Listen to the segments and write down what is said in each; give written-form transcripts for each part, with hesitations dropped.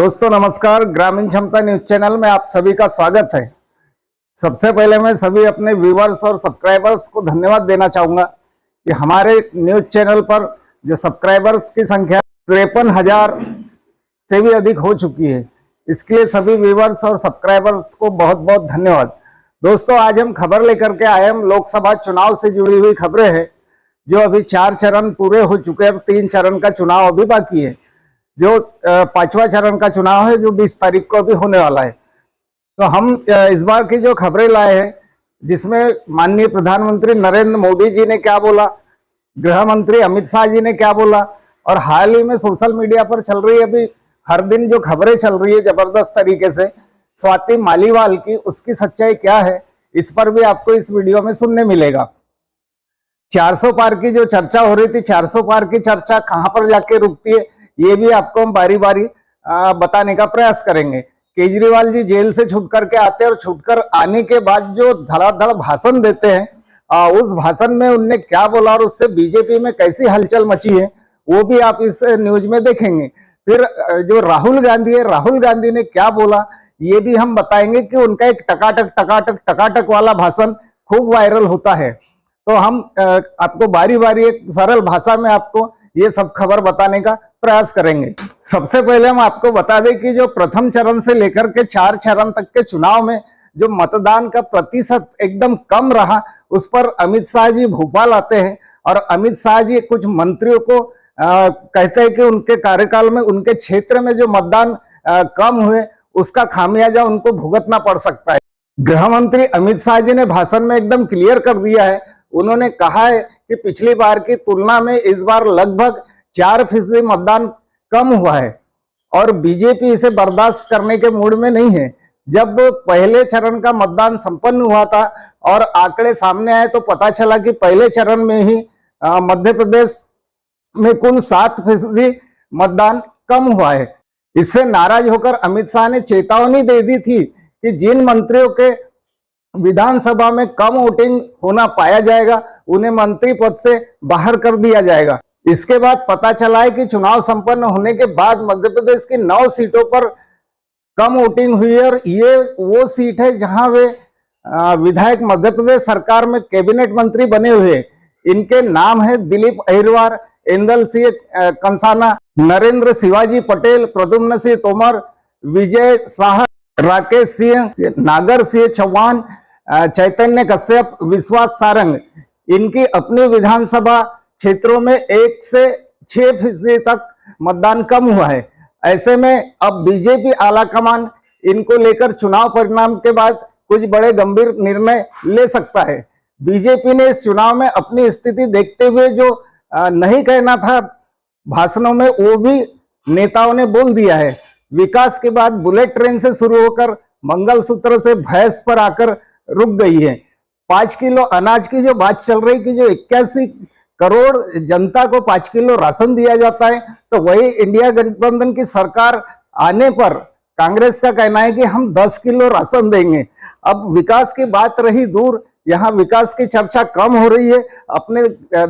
दोस्तों नमस्कार, ग्रामीण क्षमता न्यूज चैनल में आप सभी का स्वागत है। सबसे पहले मैं सभी अपने व्यूवर्स और सब्सक्राइबर्स को धन्यवाद देना चाहूंगा कि हमारे न्यूज चैनल पर जो सब्सक्राइबर्स की संख्या 53,000 से भी अधिक हो चुकी है। इसके लिए सभी व्यूवर्स और सब्सक्राइबर्स को बहुत बहुत धन्यवाद। दोस्तों आज हम खबर लेकर के आए, हम लोकसभा चुनाव से जुड़ी हुई खबरें हैं जो अभी 4 चरण पूरे हो चुके हैं, 3 चरण का चुनाव अभी बाकी है। जो 5वां चरण का चुनाव है जो 20 तारीख को अभी होने वाला है। तो हम इस बार की जो खबरें लाए हैं जिसमें माननीय प्रधानमंत्री नरेंद्र मोदी जी ने क्या बोला, गृह मंत्री अमित शाह जी ने क्या बोला, और हाल ही में सोशल मीडिया पर चल रही है अभी हर दिन जो खबरें चल रही है जबरदस्त तरीके से स्वाति मालीवाल की, उसकी सच्चाई क्या है, इस पर भी आपको इस वीडियो में सुनने मिलेगा। 400 पार की जो चर्चा हो रही थी, 400 पार की चर्चा कहां पर जाके रुकती है ये भी आपको हम बारी बारी बताने का प्रयास करेंगे। केजरीवाल जी जेल से छूट करके आते हैं और छूटकर आने के बाद जो धड़ाधड़ भाषण देते हैं, उस भाषण में उनने क्या बोला और उससे बीजेपी में कैसी हलचल मची है वो भी आप इस न्यूज में देखेंगे। फिर जो राहुल गांधी है, राहुल गांधी ने क्या बोला ये भी हम बताएंगे कि उनका एक टकाटक वाला भाषण खूब वायरल होता है। तो हम आपको बारी बारी एक सरल भाषा में आपको ये सब खबर बताने का प्रयास करेंगे। सबसे पहले हम आपको बता दें कि जो प्रथम चरण से लेकर के 4 चरण तक के चुनाव में जो मतदान का प्रतिशत एकदम कम रहा, उस पर अमित शाह जी भोपाल आते हैं और अमित शाह जी कुछ मंत्रियों को कहते हैं कि उनके कार्यकाल में उनके क्षेत्र में जो मतदान कम हुए उसका खामियाजा उनको भुगतना पड़ सकता है। गृह मंत्री अमित शाह जी ने भाषण में एकदम क्लियर कर दिया है, उन्होंने कहा है कि पिछली बार की तुलना में इस बार लगभग 4% मतदान कम हुआ है और बीजेपी इसे बर्दाश्त करने के मूड में नहीं है। जब पहले चरण का मतदान संपन्न हुआ था और आंकड़े सामने आए तो पता चला कि पहले चरण में ही मध्य प्रदेश में कुल 7% मतदान कम हुआ है। इससे नाराज होकर अमित शाह ने चेतावनी दे दी थी कि जिन मंत्रियों के विधानसभा में कम वोटिंग होना पाया जाएगा उन्हें मंत्री पद से बाहर कर दिया जाएगा। इसके बाद पता चला है कि चुनाव संपन्न होने के बाद मध्य प्रदेश की 9 सीटों पर कम वोटिंग हुई है और ये वो सीट है जहां वे विधायक मध्य प्रदेश सरकार में कैबिनेट मंत्री बने हुए। इनके नाम है दिलीप अहिरवार, इंदल सिंह कंसाना, नरेंद्र शिवाजी पटेल, प्रद्युम्न सिंह तोमर, विजय शाह, राकेश सिंह, नागर सिंह चौहान, चैतन्य कश्यप, विश्वास सारंग। इनकी अपनी विधानसभा क्षेत्रों में 1 से 6% तक मतदान कम हुआ है। ऐसे में अब बीजेपी आला कमान इनको लेकर चुनाव परिणाम के बाद कुछ बड़े गंभीर निर्णय ले सकता है। बीजेपी ने इस चुनाव में अपनी स्थिति देखते हुए जो नहीं कहना था भाषणों में वो भी नेताओं ने बोल दिया है। विकास के बाद बुलेट ट्रेन से शुरू होकर मंगलसूत्र से भैंस पर आकर रुक गई है। 5 किलो अनाज की जो बात चल रही कि जो 81 करोड़ जनता को 5 किलो राशन दिया जाता है, तो वही इंडिया गठबंधन की सरकार आने पर कांग्रेस का कहना है कि हम 10 किलो राशन देंगे। अब विकास की बात रही दूर, यहाँ विकास की चर्चा कम हो रही है, अपने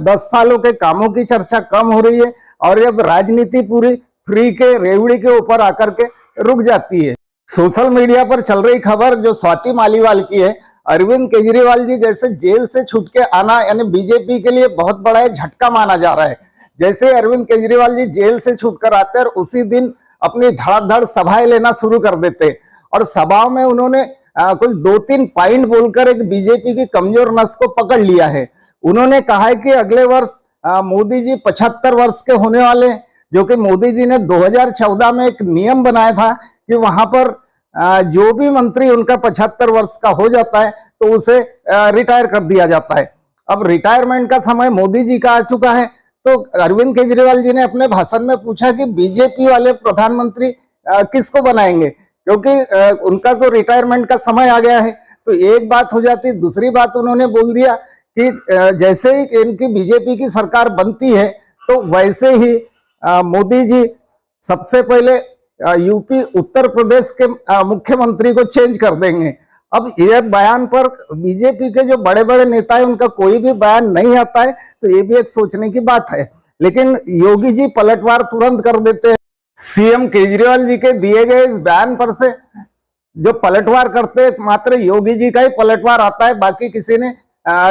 10 सालों के कामों की चर्चा कम हो रही है और अब राजनीति पूरी फ्री के रेवड़ी के ऊपर आकर के रुक जाती है। सोशल मीडिया पर चल रही खबर जो स्वाति मालीवाल की है, अरविंद केजरीवाल जी जैसे जेल से छूट के आना यानी बीजेपी के लिए बहुत बड़ा झटका माना जा रहा है। जैसे अरविंद केजरीवाल जी जेल से छूटकर आते हैं और उसी दिन अपनी धड़ाधड़ सभाएं लेना शुरू कर देते और सभाओं में उन्होंने कुछ 2-3 पॉइंट बोलकर एक बीजेपी की कमजोर नस को पकड़ लिया है। उन्होंने कहा है कि अगले वर्ष मोदी जी 75 वर्ष के होने वाले, जो कि मोदी जी ने 2014 में एक नियम बनाया था कि वहां पर जो भी मंत्री उनका 75 वर्ष का हो जाता है तो उसे रिटायर कर दिया जाता है। अब रिटायरमेंट का समय मोदी जी का आ चुका है, तो अरविंद केजरीवाल जी ने अपने भाषण में पूछा कि बीजेपी वाले प्रधानमंत्री किसको बनाएंगे, क्योंकि उनका तो रिटायरमेंट का समय आ गया है। तो एक बात हो जाती, दूसरी बात उन्होंने बोल दिया कि जैसे ही इनकी बीजेपी की सरकार बनती है तो वैसे ही मोदी जी सबसे पहले यूपी उत्तर प्रदेश के मुख्यमंत्री को चेंज कर देंगे। अब ये बयान पर बीजेपी के जो बड़े बड़े नेता है उनका कोई भी बयान नहीं आता है, तो ये भी एक सोचने की बात है। लेकिन योगी जी पलटवार तुरंत कर देते हैं। सीएम केजरीवाल जी के दिए गए इस बयान पर से जो पलटवार करते मात्र योगी जी का ही पलटवार आता है, बाकी किसी ने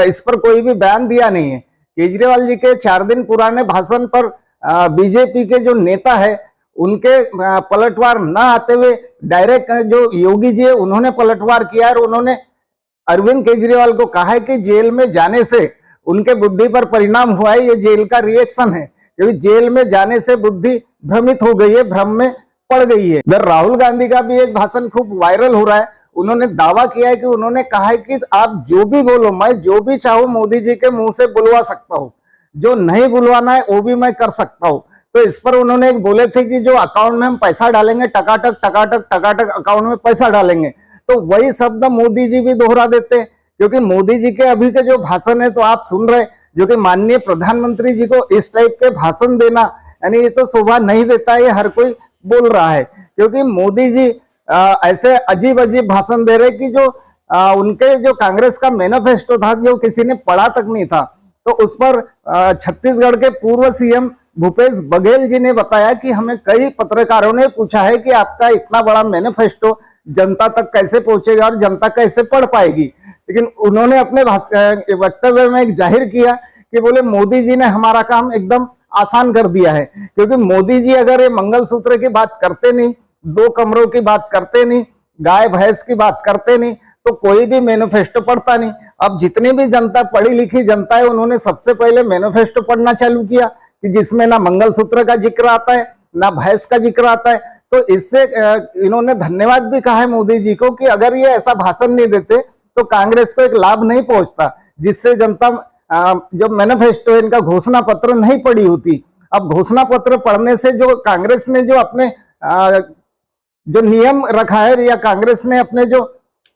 इस पर कोई भी बयान दिया नहीं है। केजरीवाल जी के 4 दिन पुराने भाषण पर बीजेपी के जो नेता है उनके पलटवार ना आते हुए डायरेक्ट जो योगी जी है उन्होंने पलटवार किया और उन्होंने अरविंद केजरीवाल को कहा है कि जेल में जाने से उनके बुद्धि पर परिणाम हुआ है, ये जेल का रिएक्शन है, क्योंकि जेल में जाने से बुद्धि भ्रमित हो गई है, भ्रम में पड़ गई है। इधर राहुल गांधी का भी एक भाषण खूब वायरल हो रहा है। उन्होंने दावा किया है कि उन्होंने कहा है कि आप जो भी बोलो, मैं जो भी चाहूं मोदी जी के मुंह से बुलवा सकता हूं, जो नहीं बुलवाना है वो भी मैं कर सकता हूं। तो इस पर उन्होंने एक बोले थे कि जो अकाउंट में हम पैसा डालेंगे, टकाटक टकाटक टकाटक अकाउंट में पैसा डालेंगे, तो वही शब्द मोदी जी भी दोहरा देते हैं। क्योंकि मोदी जी के अभी के जो भाषण है तो आप सुन रहे, जो कि माननीय प्रधानमंत्री जी को इस टाइप के भाषण देना यानी ये तो शोभा नहीं देता है, ये हर कोई बोल रहा है। क्योंकि मोदी जी ऐसे अजीब अजीब भाषण दे रहे कि जो उनके जो कांग्रेस का मैनिफेस्टो था जो किसी ने पढ़ा तक नहीं था, तो उस पर छत्तीसगढ़ के पूर्व सीएम भूपेश बघेल जी ने बताया कि हमें कई पत्रकारों ने पूछा है कि आपका इतना बड़ा मैनिफेस्टो जनता तक कैसे पहुंचेगा और जनता कैसे पढ़ पाएगी। लेकिन उन्होंने अपने वक्तव्य में एक जाहिर किया कि बोले मोदी जी ने हमारा काम एकदम आसान कर दिया है। क्योंकि मोदी जी अगर ये मंगलसूत्र की बात करते नहीं, 2 कमरों की बात करते नहीं, गाय भैंस की बात करते नहीं, तो कोई भी मैनिफेस्टो पढ़ता नहीं। अब जितनी भी जनता, पढ़ी लिखी जनता है, उन्होंने सबसे पहले मैनिफेस्टो पढ़ना चालू किया कि जिसमें ना मंगलसूत्र का जिक्र आता है ना भैंस का जिक्र आता है। तो इससे इन्होंने धन्यवाद भी कहा है मोदी जी को कि अगर ये ऐसा भाषण नहीं देते तो कांग्रेस को एक लाभ नहीं पहुंचता, जिससे जनता जो मैनिफेस्टो है इनका घोषणा पत्र नहीं पढ़ी होती। अब घोषणा पत्र पढ़ने से जो कांग्रेस ने जो अपने जो नियम रखा है या कांग्रेस ने अपने जो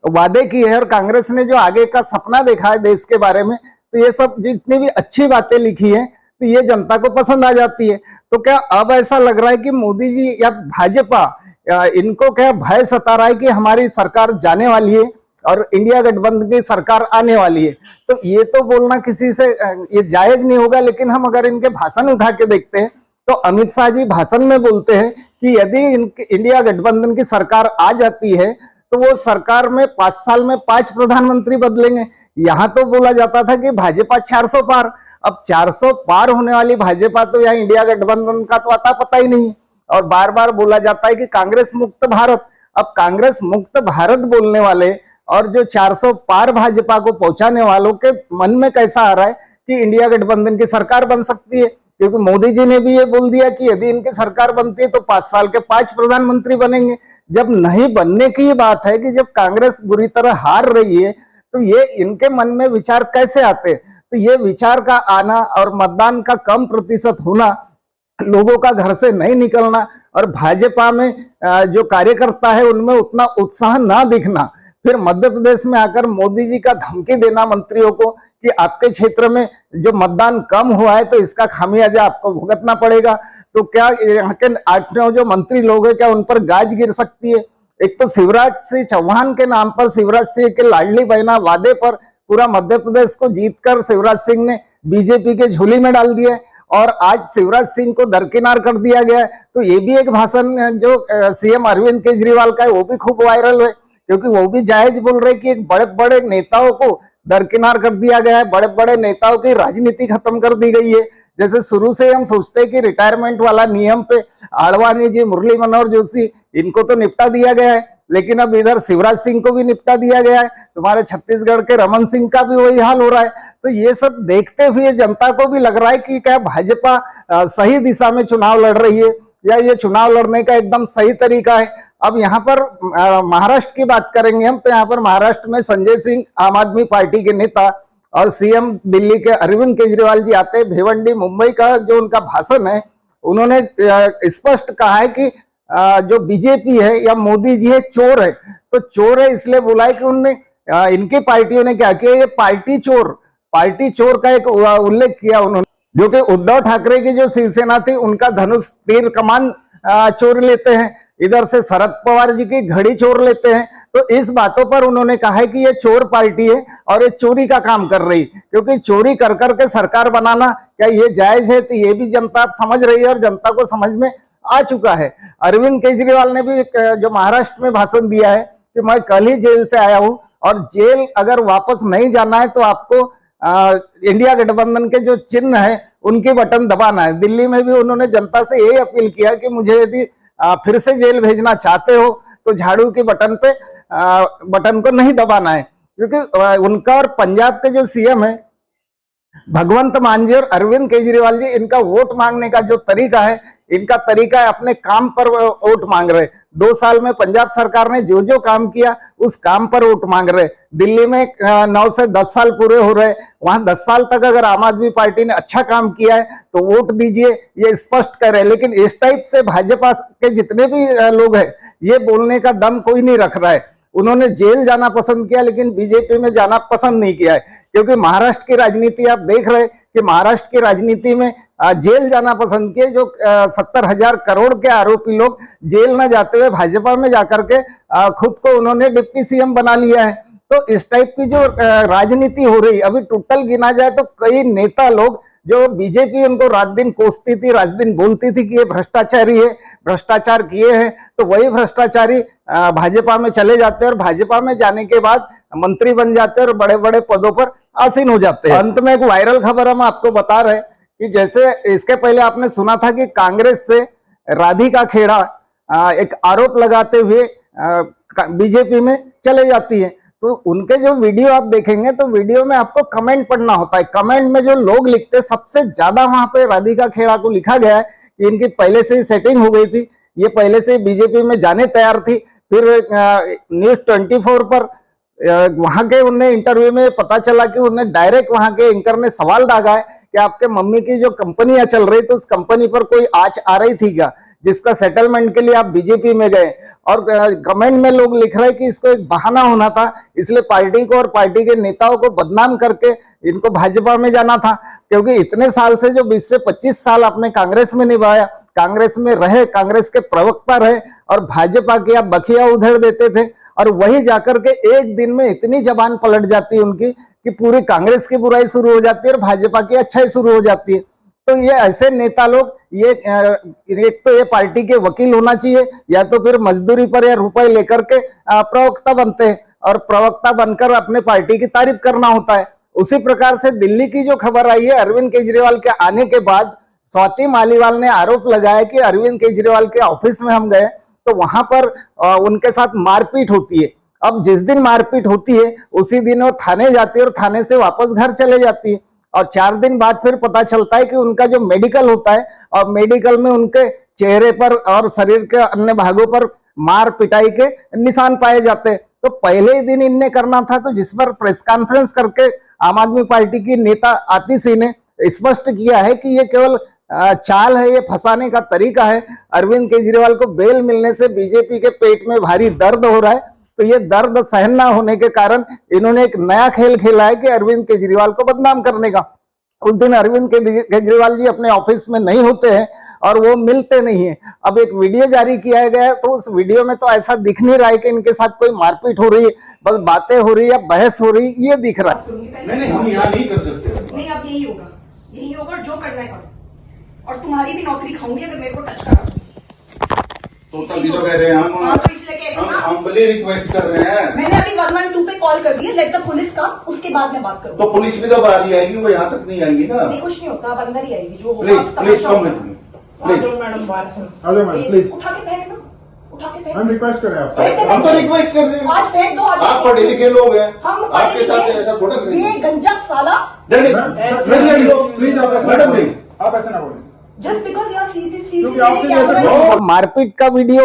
वादे किए हैं और कांग्रेस ने जो आगे का सपना देखा है देश के बारे में, तो ये सब जितनी भी अच्छी बातें लिखी है तो ये जनता को पसंद आ जाती है। तो क्या अब ऐसा लग रहा है कि मोदी जी या भाजपा इनको क्या भय सता रहा है कि हमारी सरकार जाने वाली है और इंडिया गठबंधन की सरकार आने वाली है? तो ये तो बोलना किसी से ये जायज नहीं होगा। लेकिन हम अगर इनके भाषण उठा के देखते हैं तो अमित शाह जी भाषण में बोलते हैं कि यदि इंडिया गठबंधन की सरकार आ जाती है तो वो सरकार में 5 साल में 5 प्रधानमंत्री बदलेंगे। यहां तो बोला जाता था कि भाजपा 400 पार। अब 400 पार होने वाली भाजपा तो यहाँ इंडिया गठबंधन का तो अता पता ही नहीं। और बार बार बोला जाता है कि कांग्रेस मुक्त भारत। अब कांग्रेस मुक्त भारत बोलने वाले और जो 400 पार भाजपा को पहुंचाने वालों के मन में कैसा आ रहा है कि इंडिया गठबंधन की सरकार बन सकती है? क्योंकि मोदी जी ने भी ये बोल दिया कि यदि इनकी सरकार बनती है तो 5 साल के 5 प्रधानमंत्री बनेंगे। जब नहीं बनने की बात है कि जब कांग्रेस बुरी तरह हार रही है तो ये इनके मन में विचार कैसे आते? तो ये विचार का आना और मतदान का कम प्रतिशत होना, लोगों का घर से नहीं निकलना और भाजपा में जो कार्यकर्ता है उनमें उतना उत्साह ना दिखना, फिर मध्य प्रदेश में आकर मोदी जी का धमकी देना मंत्रियों को कि आपके क्षेत्र में जो मतदान कम हुआ है तो इसका खामियाजा आपको भुगतना पड़ेगा। तो क्या यहाँ के 8-9 जो मंत्री लोग हैं क्या उन पर गाज गिर सकती है? एक तो शिवराज सिंह चौहान के नाम पर, शिवराज सिंह के लाडली बहना वादे पर पूरा मध्य प्रदेश को जीतकर शिवराज सिंह ने बीजेपी के झोली में डाल दिया और आज शिवराज सिंह को दरकिनार कर दिया गया है। तो ये भी एक भाषण जो सीएम अरविंद केजरीवाल का है वो भी खूब वायरल है, क्योंकि वो भी जायज बोल रहे कि एक बड़े बड़े नेताओं को दरकिनार कर दिया गया है, बड़े बड़े नेताओं की राजनीति खत्म कर दी गई है। जैसे शुरू से हम सोचते हैं कि रिटायरमेंट वाला नियम पे आडवाणी जी, मुरली मनोहर जोशी, इनको तो निपटा दिया गया है, लेकिन अब इधर शिवराज सिंह को भी निपटा दिया गया है। तुम्हारे छत्तीसगढ़ के रमन सिंह का भी वही हाल हो रहा है। तो ये सब देखते हुए जनता को भी लग रहा है कि क्या भाजपा सही दिशा में चुनाव लड़ रही है या ये चुनाव लड़ने का एकदम सही तरीका है। अब यहाँ पर महाराष्ट्र की बात करेंगे हम, तो यहाँ पर महाराष्ट्र में संजय सिंह आम आदमी पार्टी के नेता और सीएम दिल्ली के अरविंद केजरीवाल जी आते हैं। भिवंडी मुंबई का जो उनका भाषण है, उन्होंने स्पष्ट कहा है कि जो बीजेपी है या मोदी जी है चोर है। तो चोर है इसलिए बोला है कि उनने इनकी पार्टियों ने क्या किया, ये पार्टी चोर का एक उल्लेख किया उन्होंने, जो कि उद्धव ठाकरे की जो शिवसेना थी उनका धनुष तीर कमान चोर लेते हैं, इधर से शरद पवार जी की घड़ी चोर लेते हैं। तो इस बातों पर उन्होंने कहा है कि ये चोर पार्टी है और ये चोरी का काम कर रही, क्योंकि चोरी कर करके सरकार बनाना क्या ये जायज है? तो ये भी जनता समझ रही है और जनता को समझ में आ चुका है। अरविंद केजरीवाल ने भी जो महाराष्ट्र में भाषण दिया है कि मैं कल ही जेल से आया हूं और जेल अगर वापस नहीं जाना है तो आपको इंडिया गठबंधन के जो चिन्ह है उनके बटन दबाना है। दिल्ली में भी उन्होंने जनता से यही अपील किया कि मुझे यदि फिर से जेल भेजना चाहते हो तो झाड़ू के बटन पे बटन को नहीं दबाना है, क्योंकि उनका और पंजाब के जो सीएम है भगवंत मान जी और अरविंद केजरीवाल जी, इनका वोट मांगने का जो तरीका है, इनका तरीका है अपने काम पर वोट मांग रहे। 2 साल में पंजाब सरकार ने जो जो काम किया उस काम पर वोट मांग रहे। दिल्ली में 9 से 10 साल पूरे हो रहे, वहां 10 साल तक अगर आम आदमी पार्टी ने अच्छा काम किया है तो वोट दीजिए, ये स्पष्ट कर रहे। लेकिन इस टाइप से भाजपा के जितने भी लोग हैं ये बोलने का दम कोई नहीं रख रहा है। उन्होंने जेल जाना पसंद किया लेकिन बीजेपी में जाना पसंद नहीं किया है, क्योंकि महाराष्ट्र की राजनीति आप देख रहे कि महाराष्ट्र की राजनीति में जेल जाना पसंद किए। जो 70,000 करोड़ के आरोपी लोग जेल न जाते हुए भाजपा में जाकर के खुद को उन्होंने डिप्टी सीएम बना लिया है। तो इस टाइप की जो राजनीति हो रही, अभी टोटल गिना जाए तो कई नेता लोग जो बीजेपी उनको रात दिन कोसती थी, रात दिन बोलती थी कि ये भ्रष्टाचारी है, भ्रष्टाचार किए हैं, तो वही भ्रष्टाचारी भाजपा में चले जाते हैं और भाजपा में जाने के बाद मंत्री बन जाते हैं और बड़े बड़े पदों पर आसीन हो जाते हैं। अंत में एक वायरल खबर हम आपको बता रहे कि जैसे इसके पहले आपने सुना था कि कांग्रेस से राधिका खेड़ा एक आरोप लगाते हुए बीजेपी में चले जाती है, तो उनके जो वीडियो आप देखेंगे तो वीडियो में आपको कमेंट पढ़ना होता है। कमेंट में जो लोग लिखते हैं सबसे ज्यादा वहां पे राधिका खेड़ा को लिखा गया है कि इनकी पहले से ही सेटिंग हो गई थी, ये पहले से बीजेपी में जाने तैयार थी। फिर न्यूज 24 पर वहां के उन्हें इंटरव्यू में पता चला कि उन्हें डायरेक्ट वहां के एंकर ने सवाल दागा है कि आपके मम्मी की जो कंपनियां चल रही तो उस कंपनी पर कोई आंच आ रही थी क्या, जिसका सेटलमेंट के लिए आप बीजेपी में गए। और कमेंट में लोग लिख रहे हैं कि इसको एक बहाना होना था, इसलिए पार्टी को और पार्टी के नेताओं को बदनाम करके इनको भाजपा में जाना था। क्योंकि इतने साल से जो 20 से 25 साल आपने कांग्रेस में निभाया, कांग्रेस में रहे, कांग्रेस के प्रवक्ता रहे और भाजपा की आप बखिया उधेड़ देते थे, और वही जाकर के एक दिन में इतनी जबान पलट जाती है उनकी कि पूरी कांग्रेस की बुराई शुरू हो जाती है और भाजपा की अच्छाई शुरू हो जाती है। तो ये ऐसे नेता लोग एक तो ये पार्टी के वकील होना चाहिए, या तो फिर मजदूरी पर या रुपए लेकर के प्रवक्ता बनते हैं और प्रवक्ता बनकर अपने पार्टी की तारीफ करना होता है। उसी प्रकार से दिल्ली की जो खबर आई है, अरविंद केजरीवाल के आने के बाद स्वाति मालीवाल ने आरोप लगाया कि अरविंद केजरीवाल के ऑफिस में हम गए तो वहां पर उनके साथ मारपीट होती है। अब जिस दिन मारपीट होती है उसी दिन वो थाने जाती है और थाने से वापस घर चले जाती है, और 4 दिन बाद फिर पता चलता है कि उनका जो मेडिकल होता है और मेडिकल में उनके चेहरे पर और शरीर के अन्य भागों पर मार पिटाई के निशान पाए जाते हैं। तो पहले ही दिन इनने करना था, तो जिस पर प्रेस कॉन्फ्रेंस करके आम आदमी पार्टी की नेता आतिशी ने स्पष्ट किया है कि ये केवल चाल है, ये फंसाने का तरीका है। अरविंद केजरीवाल को बेल मिलने से बीजेपी के पेट में भारी दर्द हो रहा है, तो ये दर्द सहन ना होने के कारण इन्होंने एक नया खेल खेला है कि अरविंद केजरीवाल को बदनाम करने का। उस दिन अरविंद केजरीवाल जी अपने ऑफिस में नहीं होते हैं और वो मिलते नहीं है। अब एक वीडियो जारी किया गया है, तो उस वीडियो में तो ऐसा दिख नहीं रहा है कि इनके साथ कोई मारपीट हो रही है, बस बातें हो रही है, बहस हो रही है, ये दिख रहा है। नहीं, हम यहाँ नहीं कर सकते। नहीं, अब यही होगा, यही होगा, जो करना है करो, और तुम्हारी भी नौकरी खाऊंगी अगर मेरे को टच करा तो सभी तो कह रहे हैं हम तो इसलिए कह रही हूँ हम्बली रिक्वेस्ट कर रहे हैं। मैंने अभी 112 पे कॉल कर दिया, लेट द पुलिस का, उसके बाद मैं बात करूँ। तो पुलिस भी तो बाहर ही आएगी, वो यहाँ तक नहीं आएगी ना। नहीं, कुछ नहीं होता, अब अंदर ही आएगी, जो प्लीज होगा please come with me, please madam बाहर चलो, प्लीज उठा के फेंक दो, उठा के फेंक। हम रिक्वेस्ट कर रहे हैं आपसे। हम तो रिक्वेस्ट कर रहे हैं, आज फेंक दो, आज आप पढ़े लिखे लोग हैं, हम आपके साथ ऐसा थोड़ा ये गंजा साला, प्लीज आप मैडम नहीं, आप ऐसा ना बोलें। जस्ट बिकॉज यार मारपीट का वीडियो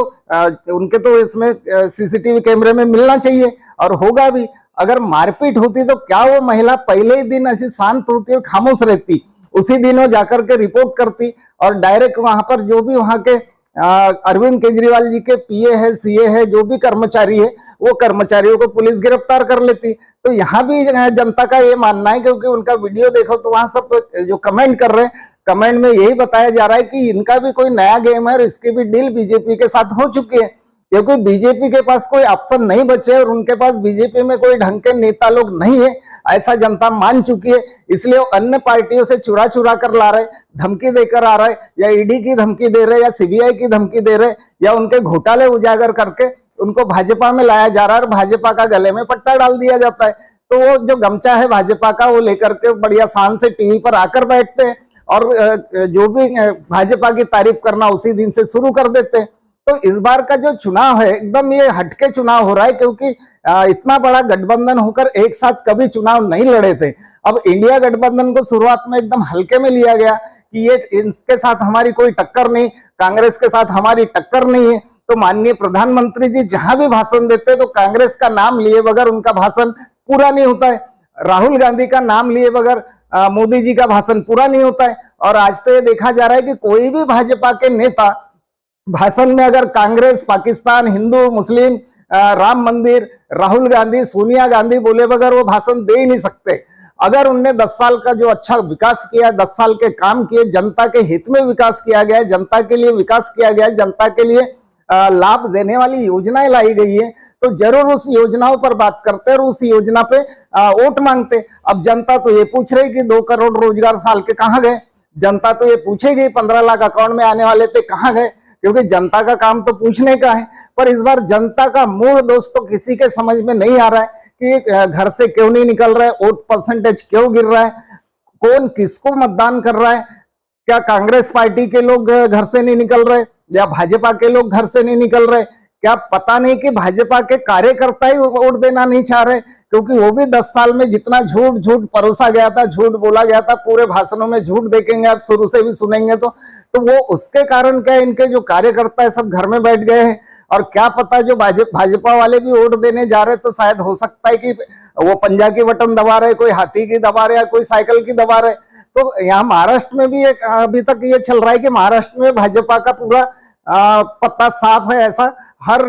उनके तो इसमें सीसीटीवी कैमरे में मिलना चाहिए और होगा भी। अगर मारपीट होती तो क्या वो महिला पहले ही दिन ऐसी शांत होती और खामोश रहती, उसी दिन वो जाकर के रिपोर्ट करती और डायरेक्ट वहां पर जो भी वहां के अरविंद केजरीवाल जी के पीए है, सीए है, जो भी कर्मचारी है, वो कर्मचारियों को पुलिस गिरफ्तार कर लेती। तो यहाँ भी जनता का ये मानना है, क्योंकि उनका वीडियो देखो तो वहां सब जो कमेंट कर रहे हैं, कमेंट में यही बताया जा रहा है कि इनका भी कोई नया गेम है और इसकी भी डील बीजेपी के साथ हो चुकी है, क्योंकि बीजेपी के पास कोई ऑप्शन नहीं बचे और उनके पास बीजेपी में कोई ढंग के नेता लोग नहीं है। ऐसा जनता मान चुकी है। इसलिए वो अन्य पार्टियों से चुरा चुरा कर ला रहे, धमकी देकर आ रहे, या ईडी की धमकी दे रहे, या सीबीआई की धमकी दे रहे, या उनके घोटाले उजागर करके उनको भाजपा में लाया जा रहा है और भाजपा का गले में पट्टा डाल दिया जाता है। तो वो जो गमछा है भाजपा का वो लेकर के बढ़िया शान से टीवी पर आकर बैठते हैं और जो भी भाजपा की तारीफ करना उसी दिन से शुरू कर देते हैं। तो इस बार का जो चुनाव है एकदम ये हटके चुनाव हो रहा है, क्योंकि इतना बड़ा गठबंधन होकर एक साथ कभी चुनाव नहीं लड़े थे। अब इंडिया गठबंधन को शुरुआत में एकदम हल्के में लिया गया कि ये इसके साथ हमारी कोई टक्कर नहीं, कांग्रेस के साथ हमारी टक्कर नहीं है। तो माननीय प्रधानमंत्री जी जहां भी भाषण देते तो कांग्रेस का नाम लिए बगैर उनका भाषण पूरा नहीं होता है, राहुल गांधी का नाम लिए बगैर मोदी जी का भाषण पूरा नहीं होता है। और आज तो ये देखा जा रहा है कि कोई भी भाजपा के नेता भाषण में अगर कांग्रेस, पाकिस्तान, हिंदू, मुस्लिम, राम मंदिर, राहुल गांधी, सोनिया गांधी बोले बगैर वो भाषण दे ही नहीं सकते। अगर उनने 10 साल का जो अच्छा विकास किया, 10 साल के काम किए, जनता के हित में विकास किया गया, जनता के लिए विकास किया गया, जनता के लिए लाभ देने वाली योजनाएं लाई गई है, तो जरूर उस योजनाओं पर बात करते और उस योजना पे वोट मांगते। अब जनता तो ये पूछ रही कि 2 करोड़ रोजगार साल के कहां गए, जनता तो ये पूछेगी 15 लाख अकाउंट में आने वाले थे कहां गए, क्योंकि जनता का काम तो पूछने का है। पर इस बार जनता का मूड दोस्तों किसी के समझ में नहीं आ रहा है कि घर से क्यों नहीं निकल रहा है, वोट परसेंटेज क्यों गिर रहा है, कौन किसको मतदान कर रहा है, क्या कांग्रेस पार्टी के लोग घर से नहीं निकल रहे या भाजपा के लोग घर से नहीं निकल रहे, क्या पता नहीं कि भाजपा के कार्यकर्ता ही वोट देना नहीं चाह रहे, क्योंकि वो भी 10 साल में जितना झूठ परोसा गया था, झूठ बोला गया था, पूरे भाषणों में झूठ देखेंगे आप शुरू से भी सुनेंगे तो वो उसके कारण क्या इनके जो कार्यकर्ता है सब घर में बैठ गए हैं। और क्या पता जो भाजपा वाले भी वोट देने जा रहे तो शायद हो सकता है कि वो पंजा की बटन दबा रहे, कोई हाथी की दबा रहे या कोई साइकिल की दबा रहे। तो यहाँ महाराष्ट्र में भी अभी तक ये चल रहा है कि महाराष्ट्र में भाजपा का पूरा पत्ता साफ है, ऐसा हर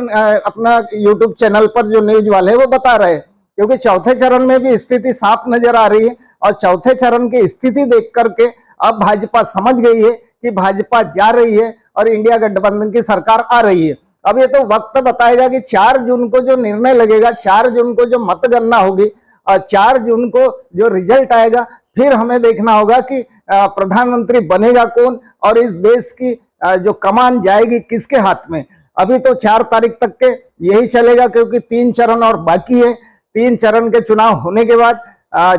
अपना यूट्यूब चैनल पर जो न्यूज वाले हैं वो बता रहे हैं, क्योंकि चौथे चरण में भी स्थिति साफ नजर आ रही है। और चौथे चरण की स्थिति देख करके अब भाजपा समझ गई है कि भाजपा जा रही है और इंडिया गठबंधन की सरकार आ रही है। अब ये तो वक्त बताएगा कि 4 जून को जो निर्णय लगेगा, 4 जून को जो मतगणना होगी और 4 जून को जो रिजल्ट आएगा, फिर हमें देखना होगा कि प्रधानमंत्री बनेगा कौन और इस देश की जो कमान जाएगी किसके हाथ में। अभी तो 4 तारीख तक के यही चलेगा, क्योंकि 3 चरण और बाकी है। 3 चरण के चुनाव होने के बाद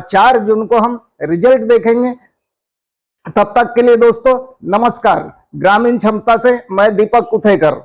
4 जून को हम रिजल्ट देखेंगे। तब तक के लिए दोस्तों नमस्कार। ग्रामीण क्षमता से मैं दीपक कुथेकर।